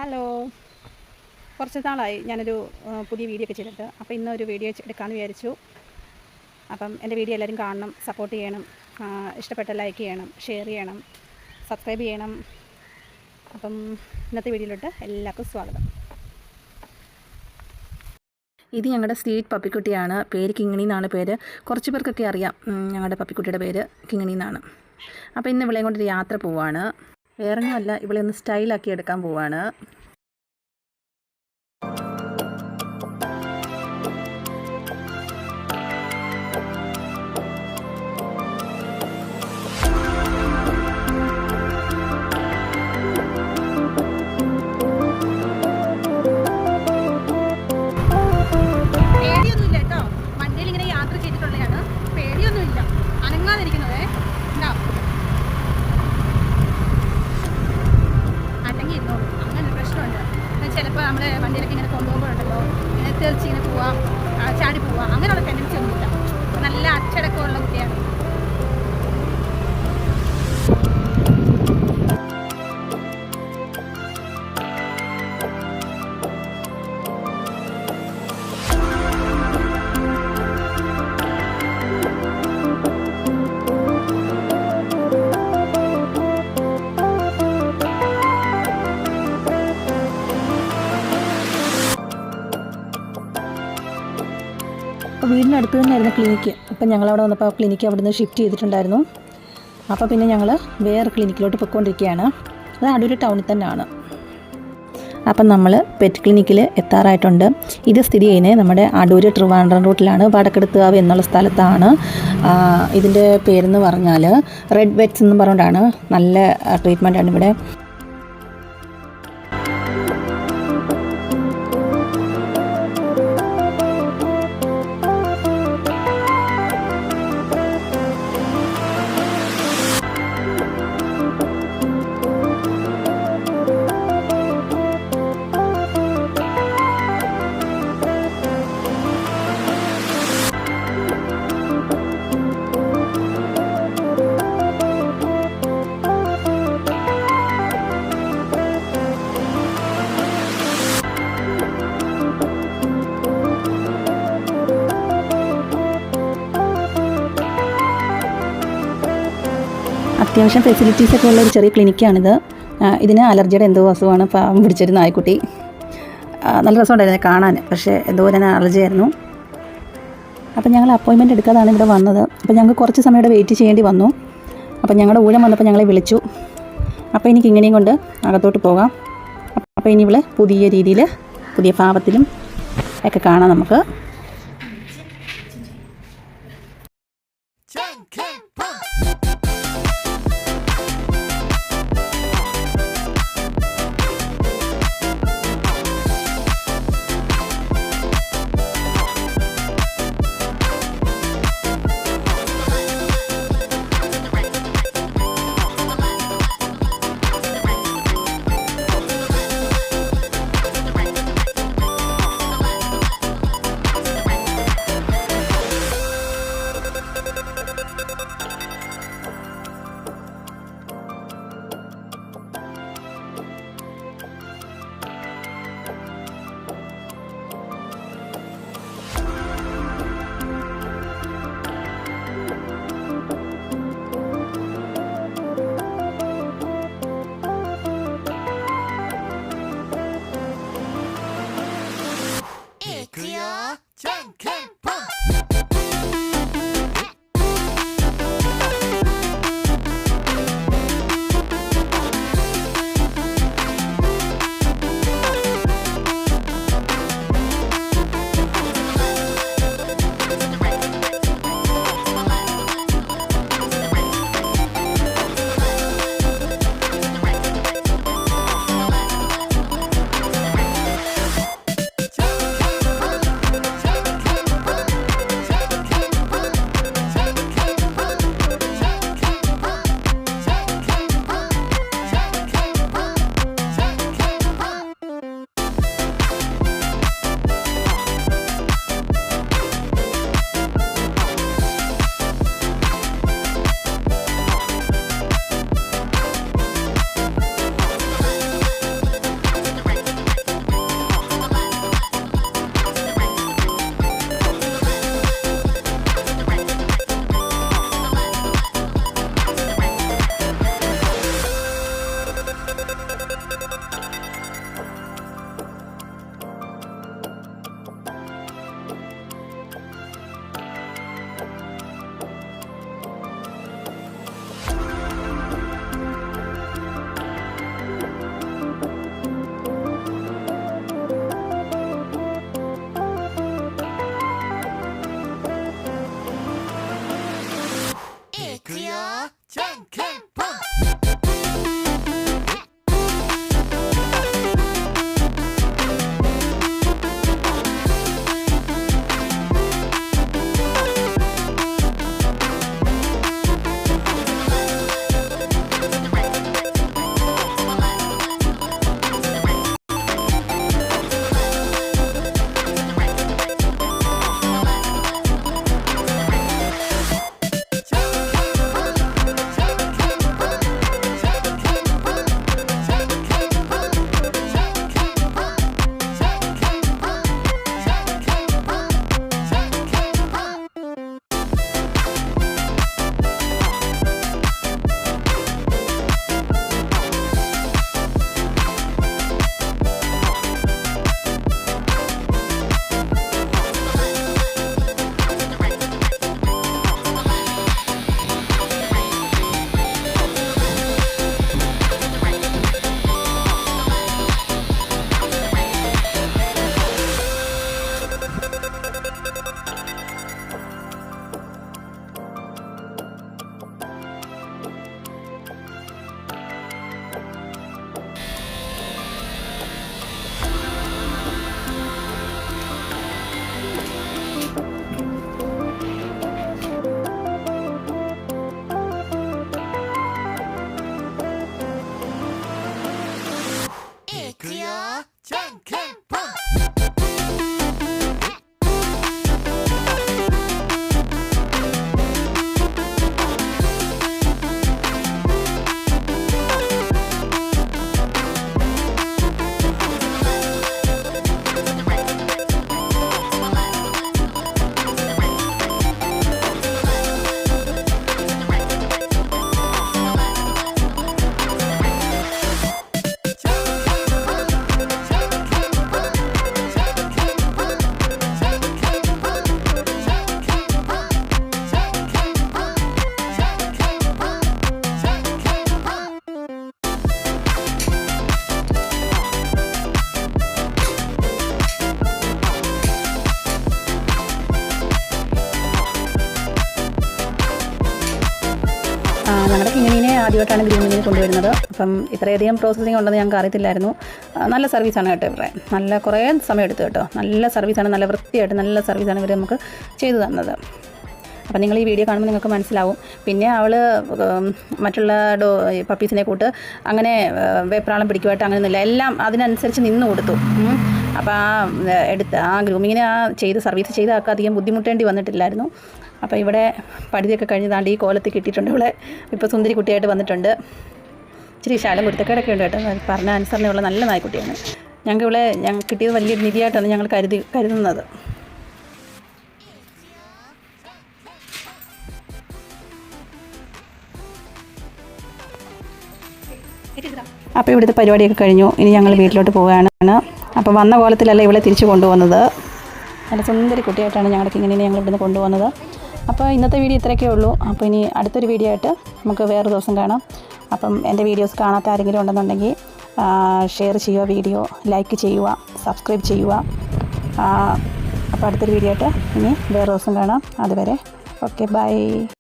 Hello, കുറച്ച് നാളായി ഞാനൊരു പുതിയ വീഡിയോ ഒക്കെ ചെയ്തിട്ട്. അപ്പോൾ ഇന്നൊരു വീഡിയോ എടുക്കാമെന്ന് വിചാരിച്ചു. അപ്പം എൻ്റെ വീഡിയോ എല്ലാവരും കാണണം, സപ്പോർട്ട് ചെയ്യണം, ഇഷ്ടപ്പെട്ട ലൈക്ക് ചെയ്യണം, ഷെയർ ചെയ്യണം, സബ്സ്ക്രൈബ് ചെയ്യണം. അപ്പം ഇന്നത്തെ വീഡിയോയിലോട്ട് എല്ലാവർക്കും സ്വാഗതം. ഇത് ഞങ്ങളുടെ സ്വീറ്റ് പപ്പിക്കുട്ടിയാണ്. പേര് കിങ്ങിണി എന്നാണ് പേര്. കുറച്ച് പേർക്കൊക്കെ അറിയാം ഞങ്ങളുടെ പപ്പിക്കുട്ടിയുടെ പേര് കിങ്ങിണി എന്നാണ്. അപ്പോൾ ഇന്ന് ഇവളെയും കൊണ്ടൊരു യാത്ര പോവാണ്. വേറൊന്നുമല്ല, ഇവളെ ഒന്ന് സ്റ്റൈലാക്കി എടുക്കാൻ പോവാണ്. പേടിയൊന്നുമില്ല കേട്ടോ, വണ്ടിയിൽ ഇങ്ങനെ യാത്ര ചെയ്തിട്ടുള്ളതാണ്. പേടിയൊന്നുമില്ല, അനങ്ങാതിരിക്കുന്നതേ ഉണ്ടാവും. അല്ലെങ്കിൽ ഇരുന്നോളൂ, അങ്ങനെ ഒരു പ്രശ്നമുണ്ട്. ചിലപ്പോൾ നമ്മൾ വണ്ടിയിലൊക്കെ ഇങ്ങനെ കൊണ്ടുപോകുമ്പോഴുണ്ടല്ലോ, ഇങ്ങനെ തെറിച്ച് ഇങ്ങനെ പോവാം, ചാടി പോവാം, അങ്ങനെയുള്ള ടെൻഡൻസി ഒന്നുമില്ല. നല്ല അച്ചടക്കമുള്ള കുട്ടിയാണ്. അപ്പോൾ വീടിനടുത്ത് തന്നെയായിരുന്നു ക്ലിനിക്ക്. അപ്പം ഞങ്ങളവിടെ വന്നപ്പോൾ ആ ക്ലിനിക്ക് അവിടെ നിന്ന് ഷിഫ്റ്റ് ചെയ്തിട്ടുണ്ടായിരുന്നു. അപ്പോൾ പിന്നെ ഞങ്ങൾ വേറെ ക്ലിനിക്കിലോട്ട് പോയിക്കൊണ്ടിരിക്കുകയാണ്. അത് അടൂർ ടൗണിൽ തന്നെയാണ്. അപ്പം നമ്മൾ പെറ്റ് ക്ലിനിക്കിൽ എത്താറായിട്ടുണ്ട്. ഇത് സ്ഥിതി ചെയ്യുന്നത് നമ്മുടെ അടൂർ ട്രിവാൻഡ്രം റൂട്ടിലാണ്, വടക്കെടുത്തുകാവ് എന്നുള്ള സ്ഥലത്താണ്. ഇതിൻ്റെ പേരെന്ന് പറഞ്ഞാൽ റെഡ് വെറ്റ്സ് എന്ന് പറഞ്ഞുകൊണ്ടാണ്. നല്ല ട്രീറ്റ്മെൻറ്റാണ് ഇവിടെ. അത്യാവശ്യം ഫെസിലിറ്റീസൊക്കെ ഉള്ള ഒരു ചെറിയ ക്ലിനിക്കാണിത്. ഇതിന് അലർജിയുടെ എന്തോ അസുഖമാണ് പാവം പിടിച്ചൊരു നായ്ക്കുട്ടി. നല്ല രസമുണ്ടായിരുന്നു കാണാൻ, പക്ഷേ എന്തോ തന്നെ അലർജി ആയിരുന്നു. അപ്പം ഞങ്ങൾ അപ്പോയിൻമെൻറ്റ് എടുക്കാതാണ് ഇവിടെ വന്നത്. അപ്പോൾ ഞങ്ങൾക്ക് കുറച്ച് സമയം ഇവിടെ വെയിറ്റ് ചെയ്യേണ്ടി വന്നു. അപ്പം ഞങ്ങളുടെ ഊഴം വന്നപ്പോൾ ഞങ്ങളെ വിളിച്ചു. അപ്പോൾ എനിക്ക് ഇങ്ങനെയും കൊണ്ട് അകത്തോട്ട് പോകാം. അപ്പോൾ ഇനി ഇവിടെ പുതിയ രീതിയിൽ പുതിയ ഭാവത്തിലും ഒക്കെ കാണാം നമുക്ക്. 그야 짱캠파 ഞങ്ങളുടെ കിങ്ങിനെ ആദ്യമായിട്ടാണ് ഗ്രൂമിങ്ങിന് കൊണ്ടുവരുന്നത്. അപ്പം ഇത്രയധികം പ്രോസസ്സിങ് ഉണ്ടെന്ന് ഞങ്ങൾക്ക് അറിയത്തില്ലായിരുന്നു. നല്ല സർവീസാണ് കേട്ടോ ഇവരുടെ. നല്ല കുറേ സമയം എടുത്തു കേട്ടോ. നല്ല സർവീസാണ്, നല്ല വൃത്തിയായിട്ട് നല്ല സർവീസാണ് ഇവർ നമുക്ക് ചെയ്തു തന്നത്. അപ്പം നിങ്ങൾ ഈ വീഡിയോ കാണുമ്പോൾ നിങ്ങൾക്ക് മനസ്സിലാവും. പിന്നെ അവൾ മറ്റുള്ള പപ്പീസിനെ കൂട്ട് അങ്ങനെ വെപ്രാളം പിടിക്കുമായിട്ട് അങ്ങനെയൊന്നുമില്ല, എല്ലാം അതിനനുസരിച്ച് നിന്ന് കൊടുത്തു. അപ്പോൾ ആ ഗ്രൂമിങ്ങിന് ചെയ്ത് സർവീസ് ചെയ്ത ആൾക്ക് അധികം ബുദ്ധിമുട്ടേണ്ടി വന്നിട്ടില്ലായിരുന്നു. അപ്പോൾ ഇവിടെ പടുതിയൊക്കെ കഴിഞ്ഞ് താണ്ട് ഈ കോലത്തിൽ കിട്ടിയിട്ടുണ്ട്. ഇവിടെ ഇപ്പോൾ സുന്ദരി കുട്ടിയായിട്ട് വന്നിട്ടുണ്ട്. ഇച്ചിരി ശാലം കുരുത്തക്കേടൊക്കെ ഉണ്ട് കേട്ടോ. പറഞ്ഞ അനുസരണയുള്ള നല്ല നായ്ക്കുട്ടിയാണ്. ഞങ്ങൾക്ക് കിട്ടിയത് വലിയൊരു നിധിയായിട്ടാണ് ഞങ്ങൾ കരുതുന്നത്. അപ്പോൾ ഇവിടുത്തെ പരിപാടിയൊക്കെ കഴിഞ്ഞു. ഇനി ഞങ്ങൾ വീട്ടിലോട്ട് പോവുകയാണ്. അപ്പോൾ വന്ന കോലത്തിലല്ല ഇവളെ തിരിച്ചു കൊണ്ടുപോകുന്നത്. നല്ല സുന്ദരി കുട്ടിയായിട്ടാണ് ഞങ്ങൾക്ക് ഇങ്ങനെ ഞങ്ങൾ ഇവിടുന്ന് കൊണ്ടുപോകുന്നത്. അപ്പോൾ ഇന്നത്തെ വീഡിയോ ഇത്രയൊക്കെ ഉള്ളൂ. അപ്പോൾ ഇനി അടുത്തൊരു വീഡിയോ ആയിട്ട് നമുക്ക് വേറെ ദിവസം കാണാം. അപ്പം എൻ്റെ വീഡിയോസ് കാണാത്ത ആരെങ്കിലും ഉണ്ടെന്നുണ്ടെങ്കിൽ ഷെയർ ചെയ്യുക, വീഡിയോ ലൈക്ക് ചെയ്യുക, സബ്സ്ക്രൈബ് ചെയ്യുക. അപ്പോൾ അടുത്തൊരു വീഡിയോ ആയിട്ട് ഇനി വേറെ ദിവസം കാണാം. അതുവരെ ഓക്കെ, ബൈ.